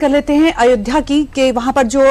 कर लेते हैं अयोध्या की कि वहां पर जो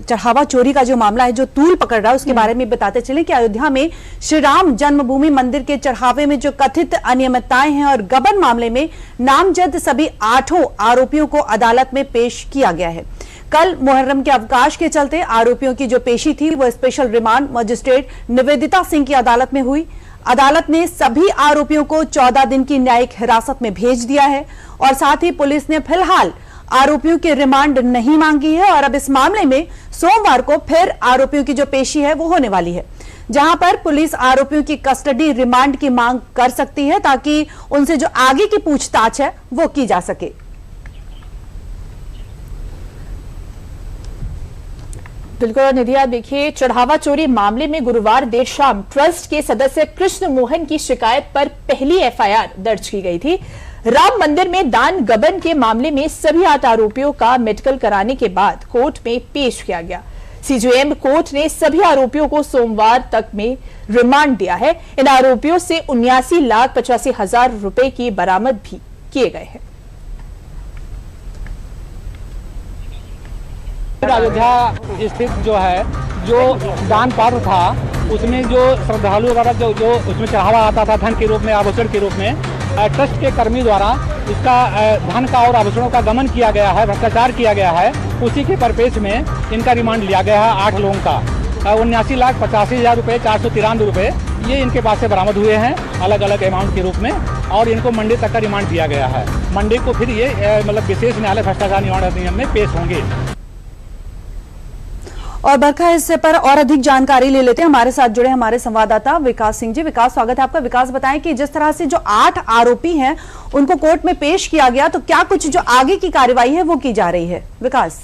चढ़ावा चोरी का जो मामला है, जो तूल पकड़ रहा है, उसके बारे में बताते चले कि अयोध्या में श्री राम जन्मभूमि मंदिर के चढ़ावे में जो कथित अनियमितताएं हैं और गबन मामले में नामजद सभी 8 आरोपियों को अदालत में पेश किया गया है। कल मुहर्रम के अवकाश के चलते आरोपियों की जो पेशी थी वो special remand magistrate Nivedita Singh की अदालत में हुई। अदालत ने सभी आरोपियों को 14 दिन की न्यायिक हिरासत में भेज दिया है और साथ ही पुलिस ने फिलहाल आरोपियों की रिमांड नहीं मांगी है और अब इस मामले में सोमवार को फिर आरोपियों की जो पेशी है वो होने वाली है, जहां पर पुलिस आरोपियों की कस्टडी रिमांड की मांग कर सकती है ताकि उनसे जो आगे की पूछताछ है वो की जा सके। बिल्कुल निधि, आप देखिए, चढ़ावा चोरी मामले में गुरुवार देर शाम ट्रस्ट के सदस्य कृष्ण मोहन की शिकायत पर पहली एफआईआर दर्ज की गई थी। राम मंदिर में दान गबन के मामले में सभी 8 आरोपियों का मेडिकल कराने के बाद कोर्ट में पेश किया गया। सीजेएम कोर्ट ने सभी आरोपियों को सोमवार तक में रिमांड दिया है। इन आरोपियों से 79,85,000 रुपए की बरामद भी किए गए हैं। अयोध्या स्थित जो है, जो दान पात्र था, उसमें जो श्रद्धालु द्वारा जो उसमें चढ़ावा आता था धन के रूप में, आभूषण के रूप में, ट्रस्ट के कर्मी द्वारा इसका धन का और आभूषणों का गमन किया गया है, भ्रष्टाचार किया गया है। उसी के परिपेक्ष में इनका रिमांड लिया गया है। 8 लोगों का 79,85,000 रुपये, 493 रुपये ये इनके पास से बरामद हुए हैं अलग अलग अमाउंट के रूप में, और इनको मंडे तक का रिमांड दिया गया है। मंडे को फिर ये मतलब विशेष न्यायालय भ्रष्टाचार निवारण अधिनियम में पेश होंगे। और बरखा इससे पर और अधिक जानकारी ले लेते हैं। हमारे साथ जुड़े हमारे संवाददाता विकास सिंह जी। विकास, स्वागत है आपका। विकास, बताएं कि जिस तरह से जो 8 आरोपी हैं उनको कोर्ट में पेश किया गया, तो क्या कुछ जो आगे की कार्रवाई है वो की जा रही है? विकास,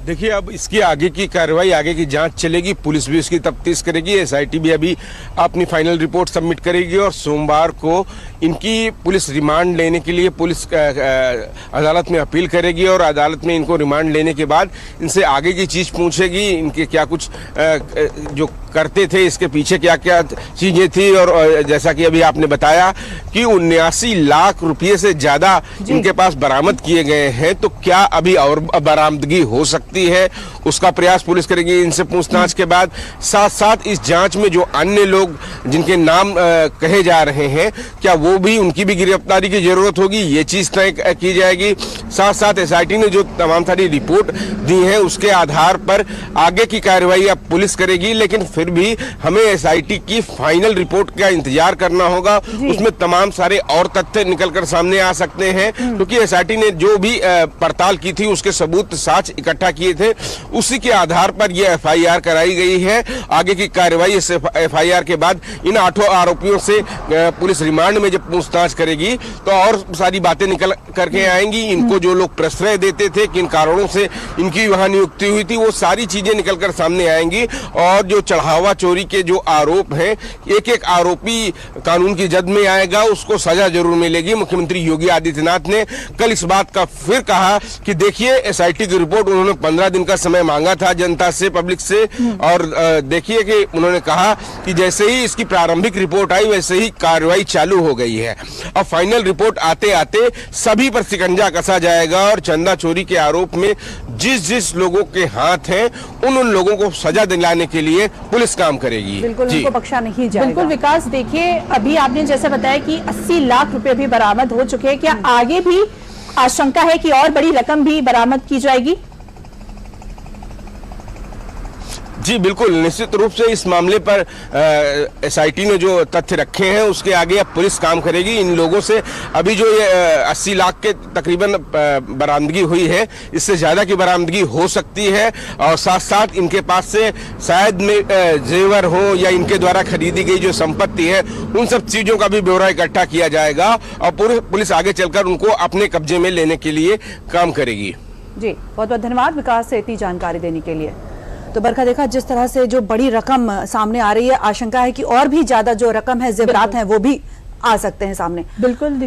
देखिए अब इसकी आगे की कार्रवाई, आगे की जांच चलेगी। पुलिस भी उसकी तफ्तीश करेगी, एसआईटी भी अभी अपनी फाइनल रिपोर्ट सबमिट करेगी और सोमवार को इनकी पुलिस रिमांड लेने के लिए पुलिस अदालत में अपील करेगी और अदालत में इनको रिमांड लेने के बाद इनसे आगे की चीज पूछेगी, इनके क्या कुछ जो करते थे, इसके पीछे क्या क्या चीजें थी। और जैसा कि अभी आपने बताया कि 79 लाख रुपये से ज्यादा इनके पास बरामद किए गए हैं, तो क्या अभी और बरामदगी हो सकती है, उसका प्रयास पुलिस करेगी इनसे पूछताछ के बाद। साथ साथ इस जांच में जो अन्य लोग जिनके नाम कहे जा रहे हैं, क्या वो भी, उनकी भी गिरफ्तारी की जरूरत होगी, ये चीज तय की जाएगी। साथ साथ एसआईटी ने जो तमाम सारी रिपोर्ट दी है उसके आधार पर आगे की कार्रवाई अब पुलिस करेगी, लेकिन फिर भी हमें एसआईटी की फाइनल रिपोर्ट का इंतजार करना होगा। उसमें तमाम सारे और तथ्य निकलकर सामने आ सकते हैं, क्योंकि एसआईटी ने जो भी पड़ताल की थी उसके सबूत साक्ष्य इकट्ठा किए थे, उसी के आधार पर यह एफआईआर कराई गई है। आगे की कार्रवाई इस एफआईआर के बाद इन 8 आरोपियों से पुलिस रिमांड में जब पूछताछ करेगी तो और सारी बातें निकल करके आएंगी। इनको जो लोग प्रश्रय देते थे, किन कारणों से इनकी वहां नियुक्ति हुई थी, वो सारी चीजें निकलकर सामने आएंगी। और जो चढ़ावा चोरी के जो आरोप हैं, एक एक आरोपी कानून की जद में आएगा, उसको सजा जरूर मिलेगी। मुख्यमंत्री योगी आदित्यनाथ ने कल इस बात का फिर कहा कि देखिए, एसआईटी की रिपोर्ट उन्होंने 15 दिन का समय मांगा था जनता से, पब्लिक से, और देखिए कि उन्होंने कहा कि जैसे ही इसकी प्रारंभिक रिपोर्ट आई वैसे ही कार्रवाई चालू हो गई है। अब फाइनल रिपोर्ट आते आते सभी पर शिकंजा कसा जाएगा और चंदा चोरी के आरोप में जिस लोगों के हाथ हैं उन लोगों को सजा दिलाने के लिए पुलिस काम करेगी। बिल्कुल, उनको बख्शा नहीं जाएगा। बिल्कुल विकास, देखिए, अभी आपने जैसे बताया कि 80 लाख रुपए भी बरामद हो चुके हैं, क्या आगे भी आशंका है कि और बड़ी रकम भी बरामद की जाएगी? जी बिल्कुल, निश्चित रूप से इस मामले पर एसआईटी ने जो तथ्य रखे हैं उसके आगे अब पुलिस काम करेगी। इन लोगों से अभी जो ये 80 लाख के तकरीबन बरामदगी हुई है, इससे ज्यादा की बरामदगी हो सकती है। और साथ साथ इनके पास से शायद में जेवर हो या इनके द्वारा खरीदी गई जो संपत्ति है, उन सब चीजों का भी ब्यौरा इकट्ठा किया जाएगा और पुलिस आगे चलकर उनको अपने कब्जे में लेने के लिए काम करेगी। जी, बहुत बहुत धन्यवाद विकास से इतनी जानकारी देने के लिए। तो बरखा, देखा जिस तरह से जो बड़ी रकम सामने आ रही है, आशंका है कि और भी ज्यादा जो रकम है, जेवरात हैं, वो भी आ सकते हैं सामने। बिल्कुल दीदी।